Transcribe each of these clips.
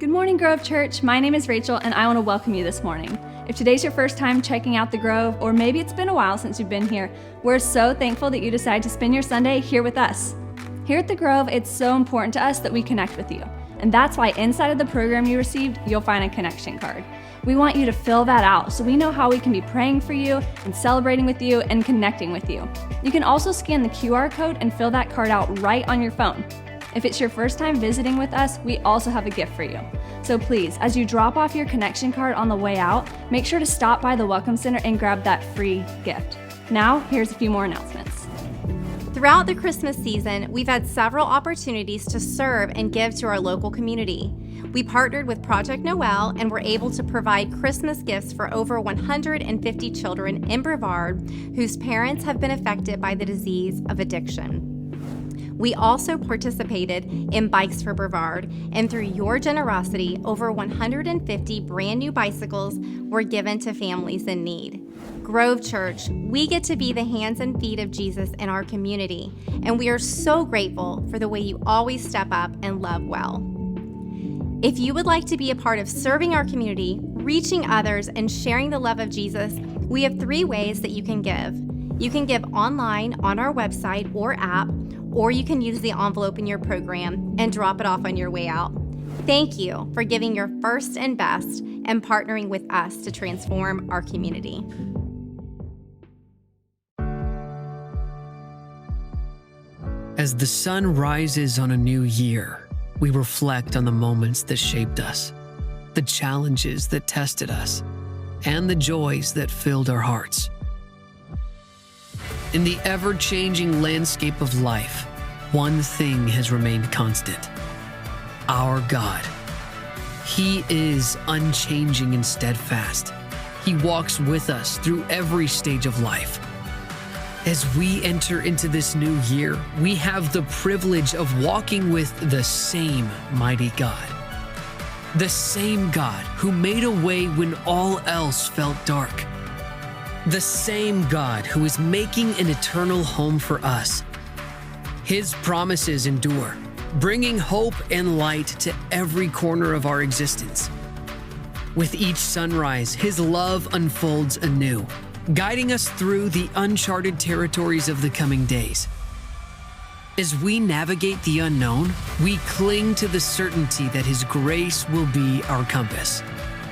Good morning, Grove Church. My name is Rachel, and I want to welcome you this morning. If today's your first time checking out the Grove, or maybe it's been a while since you've been here, we're so thankful that you decided to spend your Sunday here with us. Here at the Grove, it's so important to us that we connect with you, and that's why inside of the program you received, you'll find a connection card. We want you to fill that out so we know how we can be praying for you and celebrating with you and connecting with you. You can also scan the QR code and fill that card out right on your phone. If it's your first time visiting with us, we also have a gift for you. So please, as you drop off your connection card on the way out, make sure to stop by the Welcome Center and grab that free gift. Now, here's a few more announcements. Throughout the Christmas season, we've had several opportunities to serve and give to our local community. We partnered with Project Noel and were able to provide Christmas gifts for over 150 children in Brevard whose parents have been affected by the disease of addiction. We also participated in Bikes for Brevard, and through your generosity, over 150 brand new bicycles were given to families in need. Grove Church, we get to be the hands and feet of Jesus in our community, and we are so grateful for the way you always step up and love well. If you would like to be a part of serving our community, reaching others, and sharing the love of Jesus, we have 3 ways that you can give. You can give online on our website or app, or you can use the envelope in your program and drop it off on your way out. Thank you for giving your first and best and partnering with us to transform our community. As the sun rises on a new year, we reflect on the moments that shaped us, the challenges that tested us, and the joys that filled our hearts. In the ever-changing landscape of life, one thing has remained constant: our God. He is unchanging and steadfast. He walks with us through every stage of life. As we enter into this new year, we have the privilege of walking with the same mighty God. The same God who made a way when all else felt dark. The same God who is making an eternal home for us. His promises endure, bringing hope and light to every corner of our existence. With each sunrise, His love unfolds anew, guiding us through the uncharted territories of the coming days. As we navigate the unknown, we cling to the certainty that His grace will be our compass,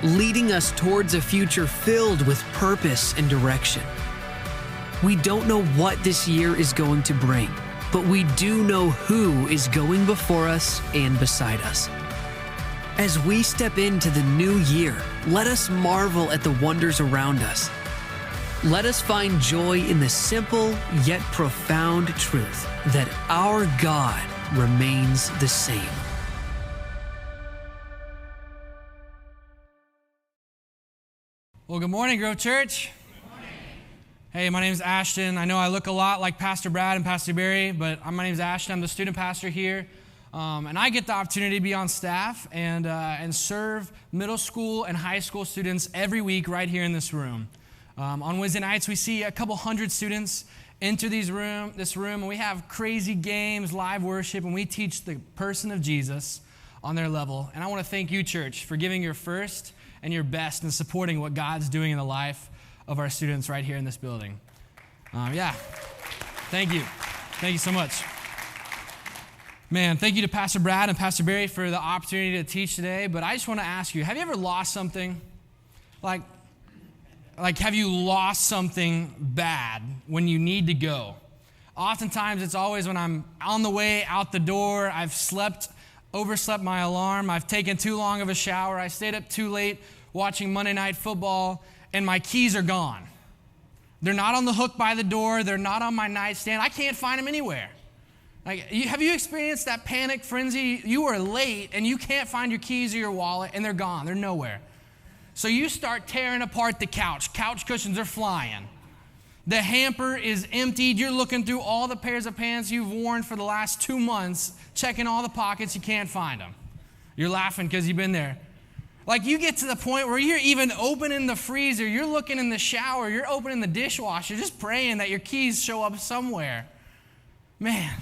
leading us towards a future filled with purpose and direction. We don't know what this year is going to bring, but we do know who is going before us and beside us. As we step into the new year, let us marvel at the wonders around us. Let us find joy in the simple yet profound truth that our God remains the same. Well, good morning, Grove Church. Good morning. Hey, my name is Ashton. I know I look a lot like Pastor Brad and Pastor Barry, but my name is Ashton. I'm the student pastor here, and I get the opportunity to be on staff and serve middle school and high school students every week right here in this room. On Wednesday nights, we see a couple hundred students enter this room, and we have crazy games, live worship, and we teach the person of Jesus on their level. And I want to thank you, church, for giving your first and your best in supporting what God's doing in the life of our students right here in this building. Thank you. Thank you so much. Man, thank you to Pastor Brad and Pastor Barry for the opportunity to teach today, but I just want to ask you, have you ever lost something? Like have you lost something bad when you need to go? Oftentimes, it's always when I'm on the way out the door, I've overslept my alarm, I've taken too long of a shower, I stayed up too late watching Monday Night Football, and my keys are gone. They're not on the hook by the door, they're not on my nightstand, I can't find them anywhere. Have you experienced that panic frenzy? You are late and you can't find your keys or your wallet and they're gone, they're nowhere. So you start tearing apart the couch cushions are flying. The hamper is emptied. You're looking through all the pairs of pants you've worn for the last 2 months, checking all the pockets, you can't find them. You're laughing because you've been there. You get to the point where you're even opening the freezer, you're looking in the shower, you're opening the dishwasher, just praying that your keys show up somewhere. Man,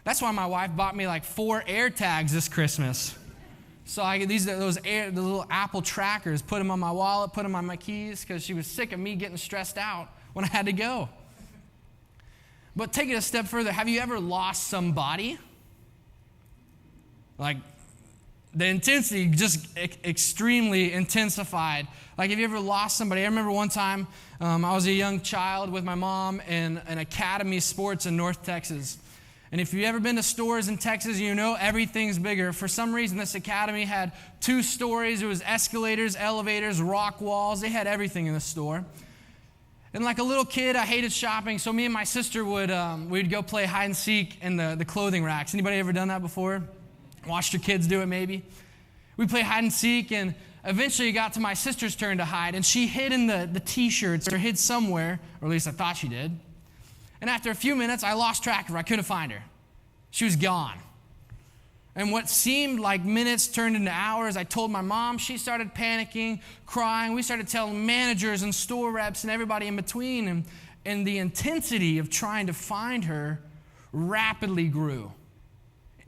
that's why my wife bought me 4 AirTags this Christmas. So I get the little Apple trackers, put them on my wallet, put them on my keys, because she was sick of me getting stressed out when I had to go. But take it a step further. Have you ever lost somebody? Like, the intensity just extremely intensified. Like, have you ever lost somebody? I remember one time I was a young child with my mom in an Academy Sports in North Texas. And if you've ever been to stores in Texas, you know everything's bigger. For some reason, this Academy had 2 stories. It was escalators, elevators, rock walls. They had everything in the store. And like a little kid, I hated shopping, so me and my sister we'd go play hide and seek in the clothing racks. Anybody ever done that before? Watched your kids do it maybe? We play hide and seek, and eventually it got to my sister's turn to hide, and she hid in the T-shirts or hid somewhere, or at least I thought she did. And after a few minutes, I lost track of her. I couldn't find her. She was gone. And what seemed like minutes turned into hours. I told my mom. She started panicking, crying. We started telling managers and store reps and everybody in between. And the intensity of trying to find her rapidly grew.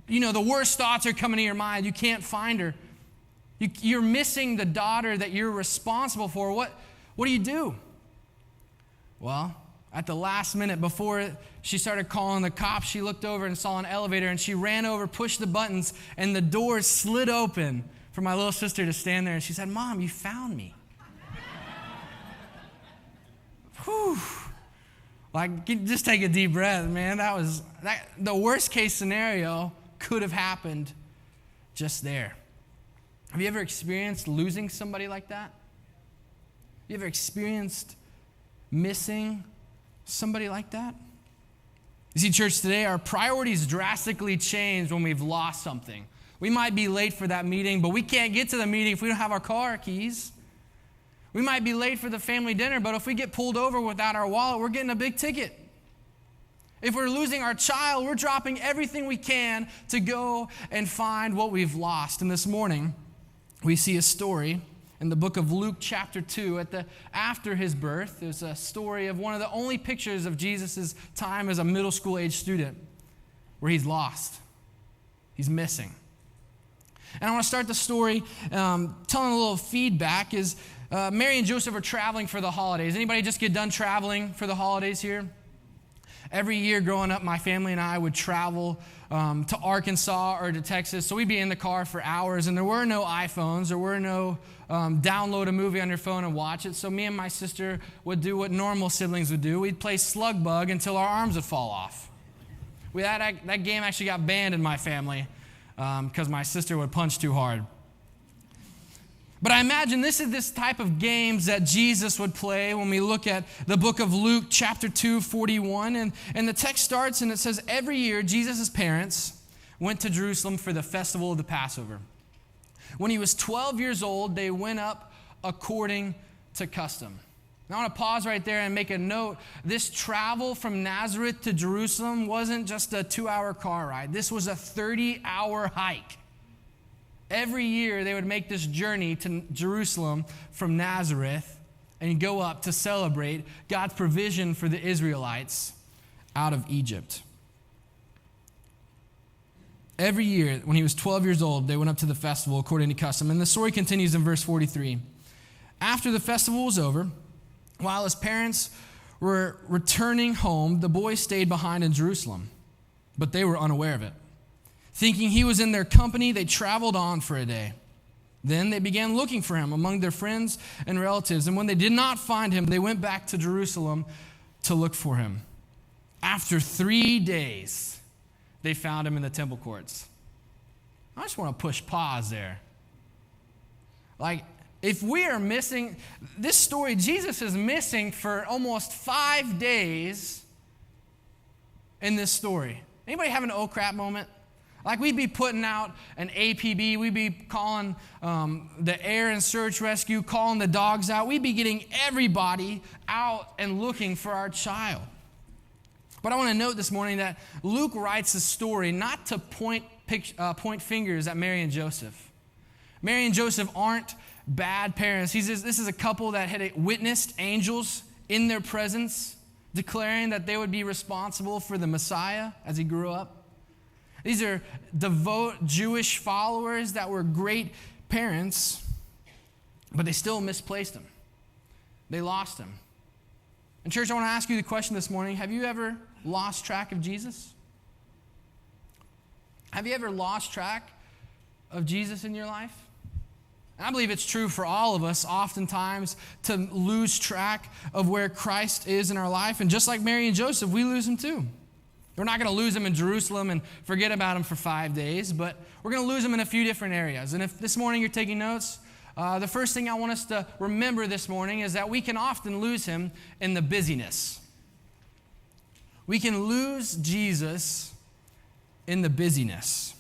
You know, the worst thoughts are coming to your mind. You can't find her. You're missing the daughter that you're responsible for. What do you do? Well, at the last minute, before she started calling the cops, she looked over and saw an elevator, and she ran over, pushed the buttons, and the doors slid open for my little sister to stand there. And she said, "Mom, you found me." Whew. Like, just take a deep breath, man. The worst case scenario could have happened just there. Have you ever experienced losing somebody like that? You ever experienced missing somebody like that? You see, church, today our priorities drastically change when we've lost something. We might be late for that meeting, but we can't get to the meeting if we don't have our car keys. We might be late for the family dinner, but if we get pulled over without our wallet, we're getting a big ticket. If we're losing our child, we're dropping everything we can to go and find what we've lost. And this morning, we see a story in the book of Luke chapter 2, after his birth. There's a story of one of the only pictures of Jesus' time as a middle school age student where he's lost. He's missing. And I want to start the story telling a little feedback. Mary and Joseph are traveling for the holidays. Anybody just get done traveling for the holidays here? Every year growing up, my family and I would travel to Arkansas or to Texas. So we'd be in the car for hours, and there were no iPhones. There were no download a movie on your phone and watch it. So me and my sister would do what normal siblings would do. We'd play slug bug until our arms would fall off. That game actually got banned in my family because my sister would punch too hard. But I imagine this is this type of games that Jesus would play when we look at the book of Luke, chapter 2, 41. And the text starts and it says, every year Jesus' parents went to Jerusalem for the festival of the Passover. When he was 12 years old, they went up according to custom. Now I want to pause right there and make a note. This travel from Nazareth to Jerusalem wasn't just a 2-hour car ride. This was a 30-hour hike. Every year, they would make this journey to Jerusalem from Nazareth and go up to celebrate God's provision for the Israelites out of Egypt. Every year, when he was 12 years old, they went up to the festival according to custom. And the story continues in verse 43. After the festival was over, while his parents were returning home, the boy stayed behind in Jerusalem, but they were unaware of it. Thinking he was in their company, they traveled on for a day. Then they began looking for him among their friends and relatives. And when they did not find him, they went back to Jerusalem to look for him. After 3 days, they found him in the temple courts. I just want to push pause there. Like, if we are missing, this story, Jesus is missing for almost 5 days in this story. Anybody have an oh crap moment? Like, we'd be putting out an APB, we'd be calling the air and search rescue, calling the dogs out. We'd be getting everybody out and looking for our child. But I want to note this morning that Luke writes a story not to point fingers at Mary and Joseph. Mary and Joseph aren't bad parents. This is a couple that had witnessed angels in their presence, declaring that they would be responsible for the Messiah as he grew up. These are devout Jewish followers that were great parents, but they still misplaced him. They lost him. And church, I want to ask you the question this morning. Have you ever lost track of Jesus? Have you ever lost track of Jesus in your life? And I believe it's true for all of us oftentimes to lose track of where Christ is in our life. And just like Mary and Joseph, we lose him too. We're not going to lose him in Jerusalem and forget about him for 5 days, but we're going to lose him in a few different areas. And if this morning you're taking notes, the first thing I want us to remember this morning is that we can often lose him in the busyness. We can lose Jesus in the busyness.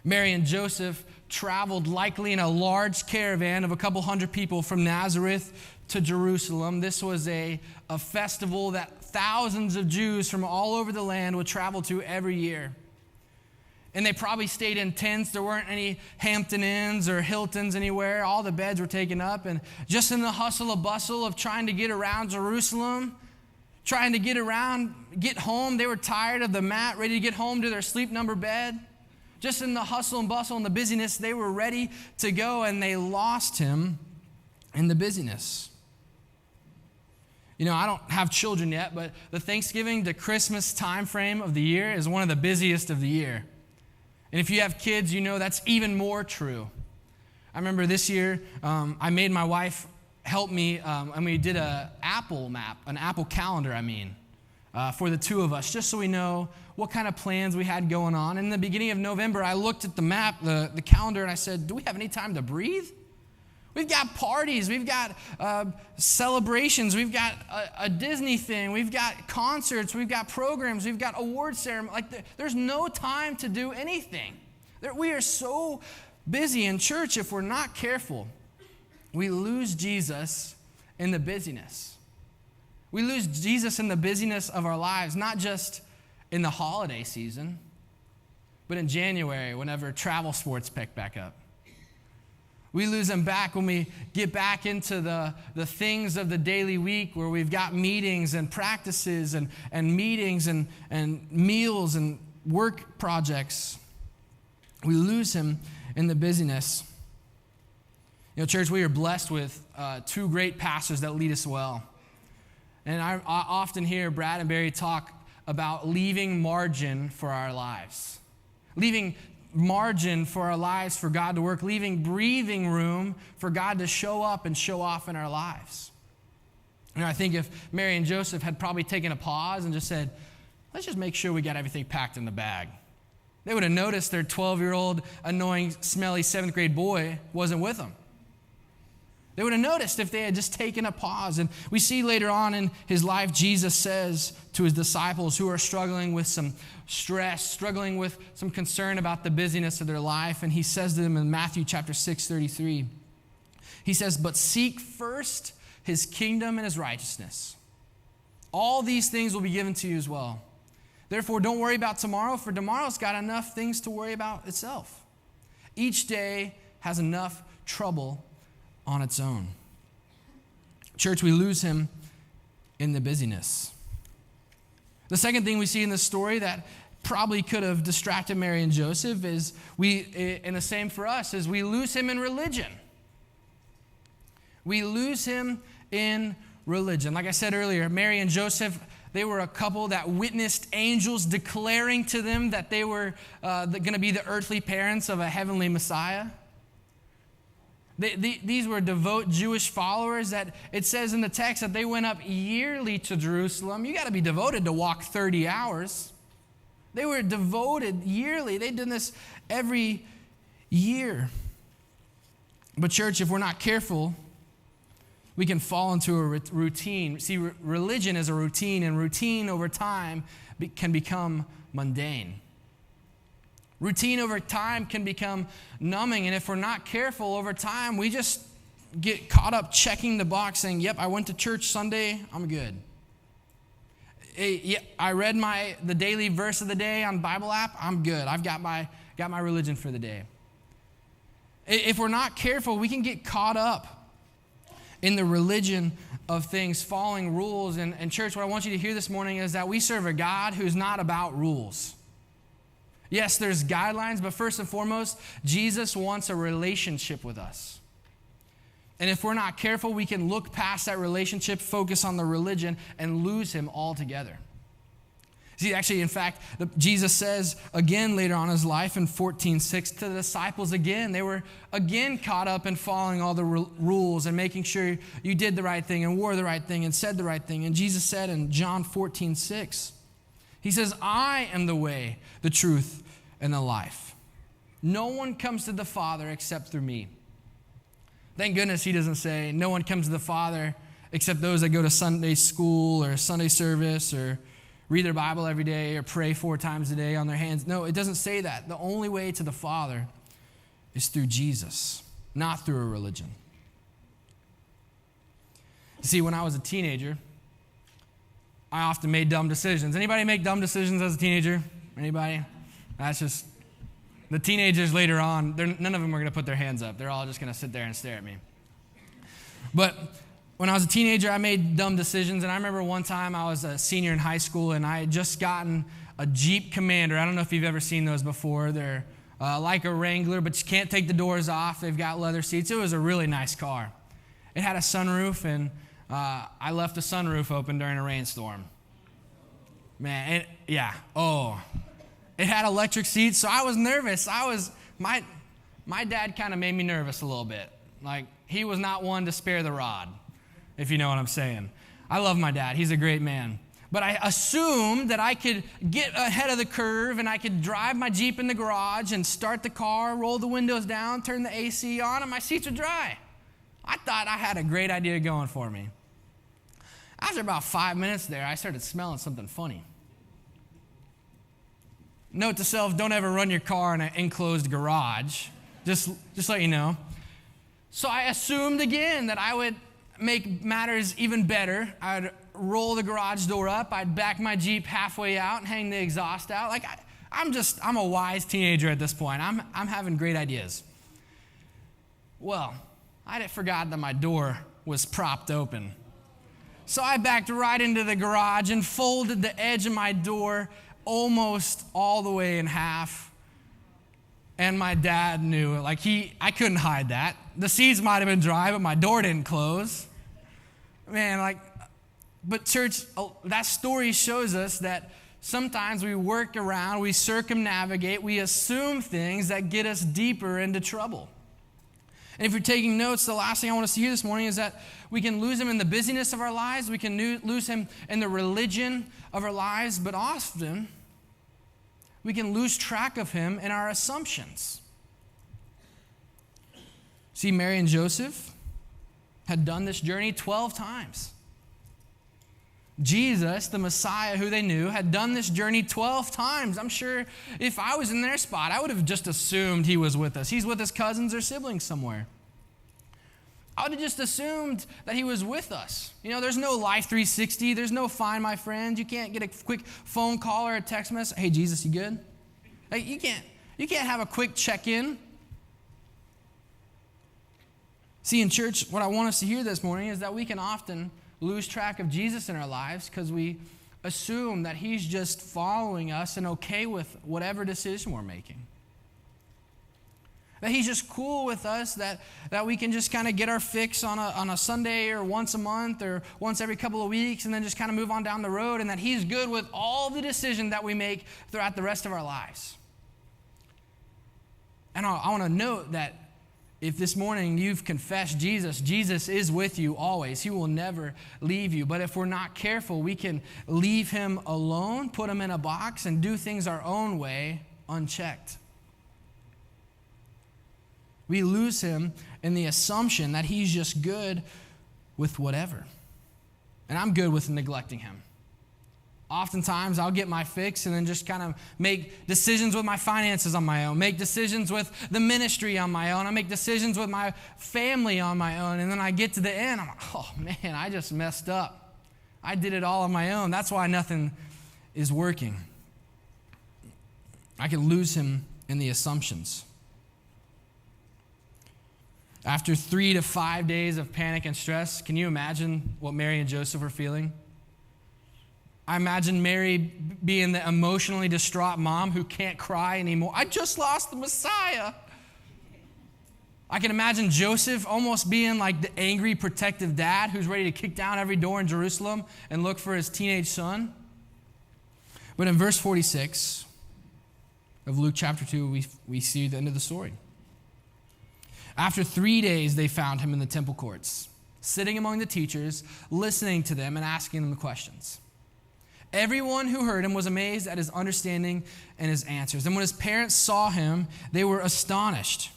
Mary and Joseph traveled likely in a large caravan of a couple hundred people from Nazareth to Jerusalem. This was a festival that thousands of Jews from all over the land would travel to every year. And they probably stayed in tents. There weren't any Hampton Inns or Hiltons anywhere. All the beds were taken up. And just in the hustle and bustle of trying to get around Jerusalem, trying to get home, they were tired of the mat, ready to get home to their sleep number bed. Just in the hustle and bustle and the busyness, they were ready to go, and they lost him in the busyness. You know, I don't have children yet, but the Thanksgiving to Christmas time frame of the year is one of the busiest of the year. And if you have kids, you know that's even more true. I remember this year, I made my wife help me, and we did an Apple calendar, for the two of us, just so we know what kind of plans we had going on. In the beginning of November, I looked at the map, the calendar, and I said, do we have any time to breathe? We've got parties, we've got celebrations, we've got a Disney thing, we've got concerts, we've got programs, we've got award ceremony. There's no time to do anything. We are so busy in church. If we're not careful, we lose Jesus in the busyness. We lose Jesus in the busyness of our lives, not just in the holiday season, but in January whenever travel sports pick back up. We lose them back when we get back into the things of the daily week where we've got meetings and practices and meetings and meals and work projects. We lose him in the busyness. You know, church, we are blessed with two great pastors that lead us well. And I often hear Brad and Barry talk about leaving margin for our lives. Leaving margin for our lives for God to work, leaving breathing room for God to show up and show off in our lives. And I think if Mary and Joseph had probably taken a pause and just said, let's just make sure we got everything packed in the bag, they would have noticed their 12-year-old annoying, smelly 7th grade boy wasn't with them. They would have noticed if they had just taken a pause. And we see later on in his life, Jesus says to his disciples who are struggling with some stress, struggling with some concern about the busyness of their life, and he says to them in Matthew chapter 6:33, he says, but seek first his kingdom and his righteousness. All these things will be given to you as well. Therefore, don't worry about tomorrow, for tomorrow's got enough things to worry about itself. Each day has enough trouble on its own. Church, we lose him in the busyness. The second thing we see in this story that probably could have distracted Mary and Joseph is and the same for us, is we lose him in religion. We lose him in religion. Like I said earlier, Mary and Joseph, they were a couple that witnessed angels declaring to them that they were going to be the earthly parents of a heavenly Messiah. These were devout Jewish followers that it says in the text that they went up yearly to Jerusalem. You got to be devoted to walk 30 hours. They were devoted yearly. They did this every year. But church, if we're not careful, we can fall into a routine. See, religion is a routine, and routine over time can become mundane. Routine over time can become numbing, and if we're not careful over time, we just get caught up checking the box saying, yep, I went to church Sunday, I'm good. Hey, I read the daily verse of the day on Bible app, I'm good. I've got my religion for the day. If we're not careful, we can get caught up in the religion of things, following rules. And church, what I want you to hear this morning is that we serve a God who's not about rules. Yes, there's guidelines, but first and foremost, Jesus wants a relationship with us. And if we're not careful, we can look past that relationship, focus on the religion, and lose him altogether. See, actually, in fact, Jesus says again later on in his life in 14:6 to the disciples again, they were again caught up in following all the rules and making sure you did the right thing and wore the right thing and said the right thing. And Jesus said in John 14:6, he says, I am the way, the truth, and the life. No one comes to the Father except through me. Thank goodness he doesn't say, no one comes to the Father except those that go to Sunday school or Sunday service or read their Bible every day or pray 4 times a day on their hands. No, it doesn't say that. The only way to the Father is through Jesus, not through a religion. See, when I was a teenager, I often made dumb decisions. Anybody make dumb decisions as a teenager? Anybody? That's just, the teenagers later on, none of them are going to put their hands up. They're all just going to sit there and stare at me. But when I was a teenager, I made dumb decisions, and I remember one time I was a senior in high school, and I had just gotten a Jeep Commander. I don't know if you've ever seen those before. They're like a Wrangler, but you can't take the doors off. They've got leather seats. It was a really nice car. It had a sunroof, and I left the sunroof open during a rainstorm. Man, it had electric seats, so I was nervous. My dad kind of made me nervous a little bit. Like, he was not one to spare the rod, if you know what I'm saying. I love my dad. He's a great man. But I assumed that I could get ahead of the curve and I could drive my Jeep in the garage and start the car, roll the windows down, turn the AC on, and my seats would dry. I thought I had a great idea going for me. After about 5 minutes there, I started smelling something funny. Note to self, don't ever run your car in an enclosed garage. Just let you know. So I assumed again that I would make matters even better. I'd roll the garage door up. I'd back my Jeep halfway out and hang the exhaust out. Like I'm a wise teenager at this point. I'm having great ideas. Well, I forgot that my door was propped open. So I backed right into the garage and folded the edge of my door almost all the way in half. And my dad knew it. I couldn't hide that. The seats might have been dry, but my door didn't close. Man, but church, that story shows us that sometimes we work around, we circumnavigate, we assume things that get us deeper into trouble. And if you're taking notes, the last thing I want us to hear this morning is that we can lose him in the busyness of our lives, we can lose him in the religion of our lives, but often we can lose track of him in our assumptions. See, Mary and Joseph had done this journey 12 times. Jesus, the Messiah who they knew, had done this journey 12 times. I'm sure if I was in their spot, I would have just assumed he was with us. He's with his cousins or siblings somewhere. I would have just assumed that he was with us. You know, there's no Life 360. There's no Find My Friends. You can't get a quick phone call or a text message. Hey, Jesus, you good? Like, you can't have a quick check-in. See, in church, what I want us to hear this morning is that we can often lose track of Jesus in our lives because we assume that he's just following us and okay with whatever decision we're making. That he's just cool with us, that we can just kind of get our fix on a Sunday or once a month or once every couple of weeks and then just kind of move on down the road, and that he's good with all the decisions that we make throughout the rest of our lives. And I want to note that if this morning you've confessed Jesus, Jesus is with you always. He will never leave you. But if we're not careful, we can leave him alone, put him in a box, and do things our own way unchecked. We lose him in the assumption that he's just good with whatever. And I'm good with neglecting him. Oftentimes, I'll get my fix and then just kind of make decisions with my finances on my own, make decisions with the ministry on my own, I make decisions with my family on my own, and then I get to the end, I'm like, oh man, I just messed up. I did it all on my own. That's why nothing is working. I can lose him in the assumptions. After 3 to 5 days of panic and stress, can you imagine what Mary and Joseph were feeling? I imagine Mary being the emotionally distraught mom who can't cry anymore. I just lost the Messiah. I can imagine Joseph almost being like the angry, protective dad who's ready to kick down every door in Jerusalem and look for his teenage son. But in verse 46 of Luke chapter 2, we see the end of the story. After 3 days, they found him in the temple courts, sitting among the teachers, listening to them and asking them questions. Everyone who heard him was amazed at his understanding and his answers. And when his parents saw him, they were astonished.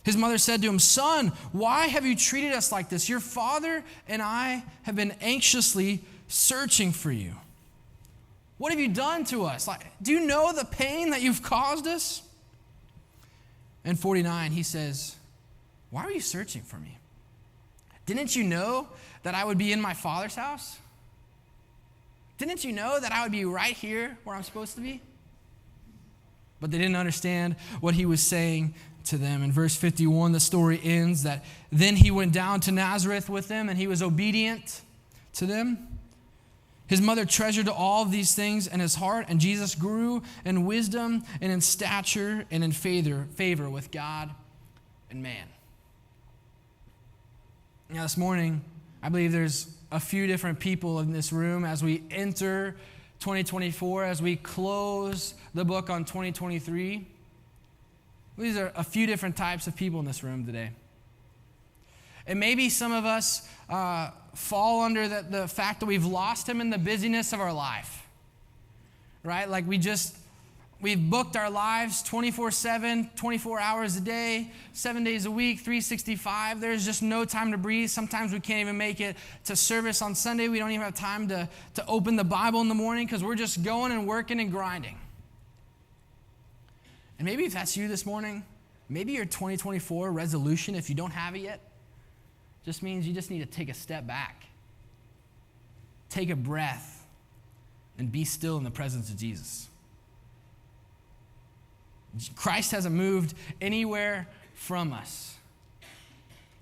His mother said to him, "Son, why have you treated us like this? Your father and I have been anxiously searching for you. What have you done to us? Do you know the pain that you've caused us?" In 49, he says, "Why were you searching for me? Didn't you know that I would be in my Father's house? Didn't you know that I would be right here where I'm supposed to be?" But they didn't understand what he was saying to them. In verse 51, the story ends that then he went down to Nazareth with them and he was obedient to them. His mother treasured all of these things in his heart, and Jesus grew in wisdom and in stature and in favor with God and man. Now this morning, I believe there's a few different people in this room as we enter 2024, as we close the book on 2023. These are a few different types of people in this room today. And maybe some of us fall under the fact that we've lost him in the busyness of our life, right? Like we've booked our lives 24/7, 24 hours a day, 7 days a week, 365. There's just no time to breathe. Sometimes we can't even make it to service on Sunday. We don't even have time to open the Bible in the morning because we're just going and working and grinding. And maybe if that's you this morning, maybe your 2024 resolution, if you don't have it yet, just means you just need to take a step back, take a breath, and be still in the presence of Jesus. Christ hasn't moved anywhere from us.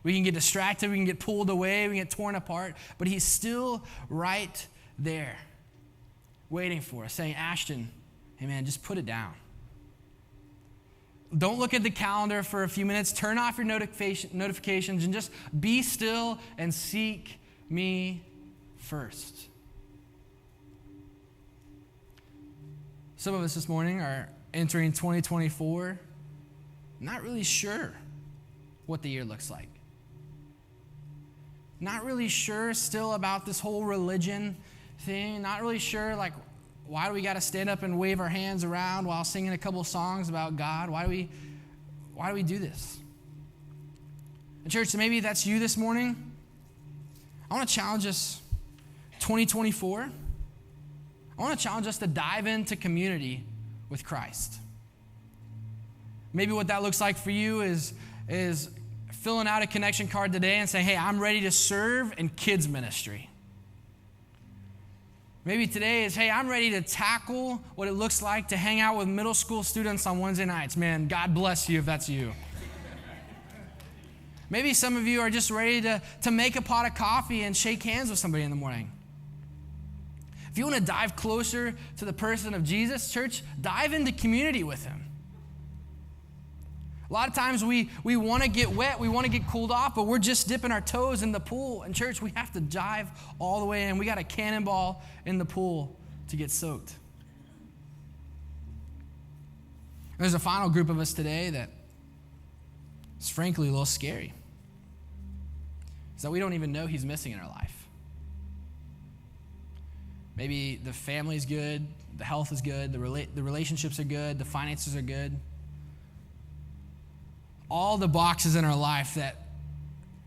We can get distracted, we can get pulled away, we can get torn apart, but he's still right there, waiting for us, saying, "Ashton, hey man, just put it down. Don't look at the calendar for a few minutes. Turn off your notifications and just be still and seek me first." Some of us this morning are entering 2024, not really sure what the year looks like. Not really sure still about this whole religion thing. Not really sure, why do we got to stand up and wave our hands around while singing a couple of songs about God? Why do we do this? And church, maybe that's you this morning. I want to challenge us 2024. I want to challenge us to dive into community with Christ. Maybe what that looks like for you is filling out a connection card today and saying, "Hey, I'm ready to serve in kids ministry." Maybe today is, "Hey, I'm ready to tackle what it looks like to hang out with middle school students on Wednesday nights." Man, God bless you if that's you. Maybe some of you are just ready to make a pot of coffee and shake hands with somebody in the morning. If you want to dive closer to the person of Jesus, church, dive into community with him. A lot of times we want to get wet, we want to get cooled off, but we're just dipping our toes in the pool. And church, we have to dive all the way in. We got a cannonball in the pool to get soaked. There's a final group of us today that is frankly a little scary. It's that we don't even know he's missing in our life. Maybe the family's good, the health is good, the relationships are good, the finances are good. All the boxes in our life that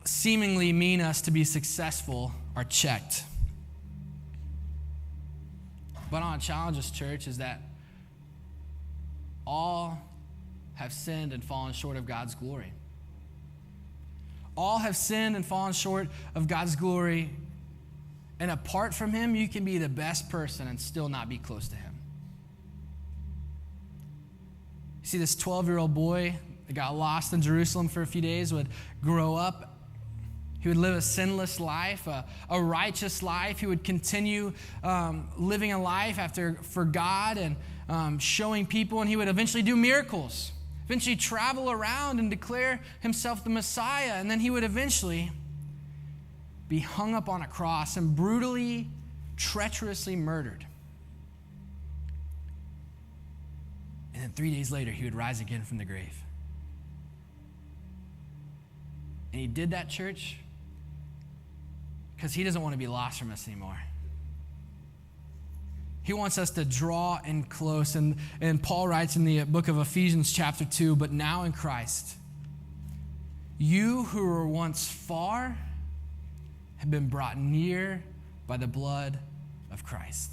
seemingly mean us to be successful are checked. But I want to challenge us, church, is that all have sinned and fallen short of God's glory. All have sinned and fallen short of God's glory. And apart from him, you can be the best person and still not be close to him. You see, this 12-year-old boy that got lost in Jerusalem for a few days would grow up. He would live a sinless life, a righteous life. He would continue living a life for God and showing people, and he would eventually do miracles, eventually travel around and declare himself the Messiah, and then he would eventually be hung up on a cross and brutally, treacherously murdered. And then 3 days later, he would rise again from the grave. And he did that, church, because he doesn't want to be lost from us anymore. He wants us to draw in close. And Paul writes in the book of Ephesians chapter 2, but now in Christ, you who were once far have been brought near by the blood of Christ.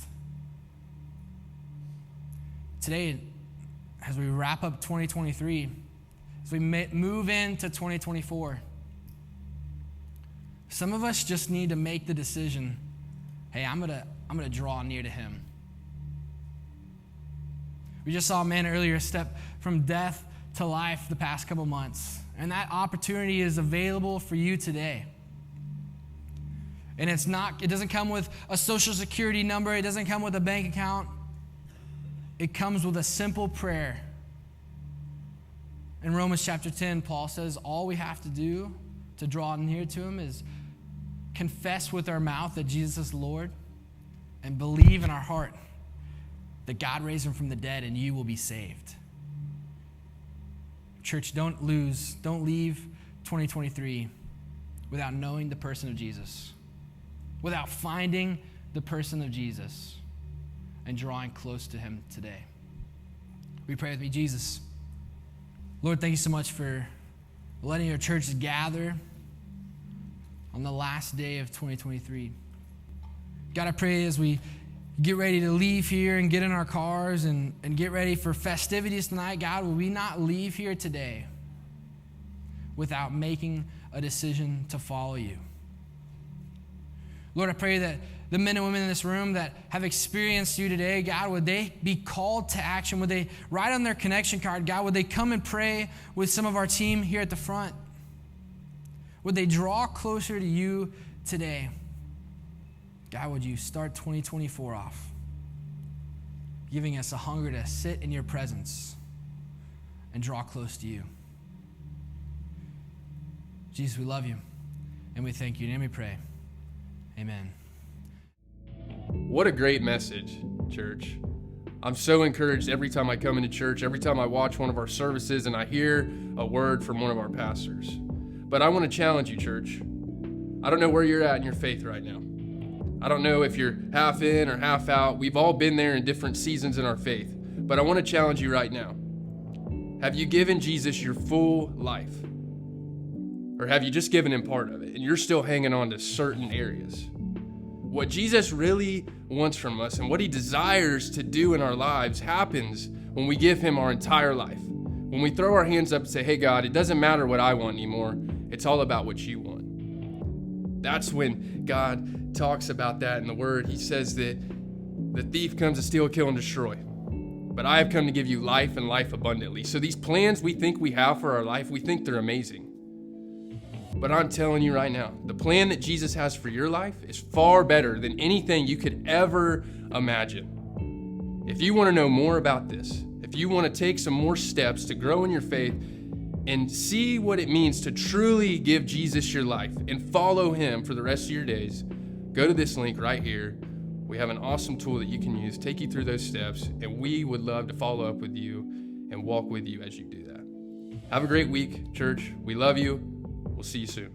Today, as we wrap up 2023, as we move into 2024, some of us just need to make the decision, hey, I'm gonna draw near to him. We just saw a man earlier step from death to life the past couple months, and that opportunity is available for you today. And it doesn't come with a social security number. It doesn't come with a bank account. It comes with a simple prayer. In Romans chapter 10, Paul says all we have to do to draw near to him is confess with our mouth that Jesus is Lord and believe in our heart that God raised him from the dead and you will be saved. Church, don't leave 2023 without knowing the person of Jesus, without finding the person of Jesus and drawing close to him today. We pray with me. Jesus, Lord, thank you so much for letting your church gather on the last day of 2023. God, I pray as we get ready to leave here and get in our cars and get ready for festivities tonight, God, will we not leave here today without making a decision to follow you? Lord, I pray that the men and women in this room that have experienced you today, God, would they be called to action? Would they write on their connection card, God, would they come and pray with some of our team here at the front? Would they draw closer to you today? God, would you start 2024 off giving us a hunger to sit in your presence and draw close to you? Jesus, we love you and we thank you. In your name we pray. Amen. What a great message, church. I'm so encouraged every time I come into church, every time I watch one of our services and I hear a word from one of our pastors. But I want to challenge you, church. I don't know where you're at in your faith right now. I don't know if you're half in or half out. We've all been there in different seasons in our faith. But I want to challenge you right now. Have you given Jesus your full life? Or have you just given him part of it and you're still hanging on to certain areas? What Jesus really wants from us and what he desires to do in our lives happens when we give him our entire life. When we throw our hands up and say, hey God, it doesn't matter what I want anymore. It's all about what you want. That's when God talks about that in the word. He says that the thief comes to steal, kill, and destroy. But I have come to give you life and life abundantly. So these plans we think we have for our life, we think they're amazing. But I'm telling you right now, the plan that Jesus has for your life is far better than anything you could ever imagine. If you want to know more about this, if you want to take some more steps to grow in your faith and see what it means to truly give Jesus your life and follow him for the rest of your days, go to this link right here. We have an awesome tool that you can use, take you through those steps, and we would love to follow up with you and walk with you as you do that. Have a great week, church. We love you. We'll see you soon.